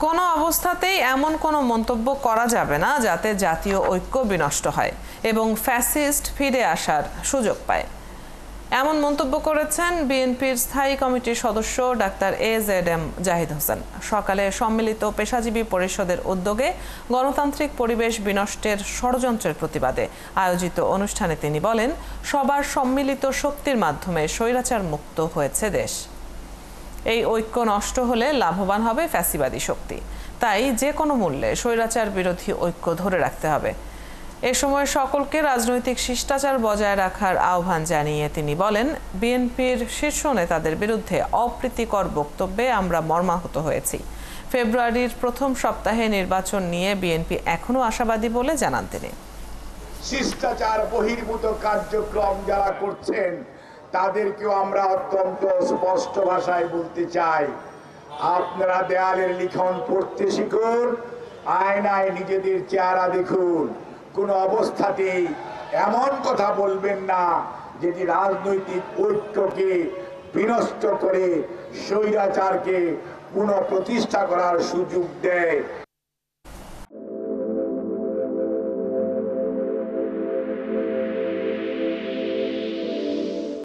কোনো অবস্থাতেই এমন কোনো মন্তব্য করা যাবে না যাতে জাতীয় ঐক্য বিনষ্ট হয় এবং ফ্যাসিস্ট ফিরে আসার সুযোগ পায়। এমন মন্তব্য করেছেন বিএনপির স্থায়ী কমিটির সদস্য ডাক্তার AZM জাহিদ হোসেন। সকালে সম্মিলিত পেশাজীবী পরিষদের উদ্যোগে গণতান্ত্রিক পরিবেশ বিনষ্টের ষড়যন্ত্রের প্রতিবাদে আয়োজিত অনুষ্ঠানে তিনি বলেন, সবার সম্মিলিত শক্তির মাধ্যমে স্বৈরাচার মুক্ত হয়েছে দেশ। এই ঐক্য নষ্ট হলে লাভবান হবে ফ্যাসিবাদী শক্তি। তাই যে কোনো মূল্যে স্বৈরাচার বিরোধী ঐক্য ধরে রাখতে হবে। এ সময় সকলকে রাজনৈতিক শিষ্টাচার বজায় রাখার আহ্বান জানিয়ে তিনি বলেন, বিএনপির শীর্ষ নেতাদের বিরুদ্ধে অপ্রীতিকর বক্তব্যে আমরা মর্মাহত হয়েছি। ফেব্রুয়ারির প্রথম সপ্তাহে নির্বাচন নিয়ে বিএনপি এখনো আশাবাদী বলে জানান তিনি। শিষ্টাচার বহির্ভূত কার্যক্রম যারা করছেন তাদেরকেও আমরা অত্যন্ত স্পষ্ট ভাষায় বলতে চাই, আপনারা দেয়ালের লিখন পড়তে শিখুন, আয়নায় নিজেদের চেহারা দেখুন। কোন অবস্থাতেই এমন কথা বলবেন না যেটি রাজনৈতিক ঐক্যকে বিনষ্ট করে স্বৈরাচারকে পুনঃপ্রতিষ্ঠা করার সুযোগ দেয়।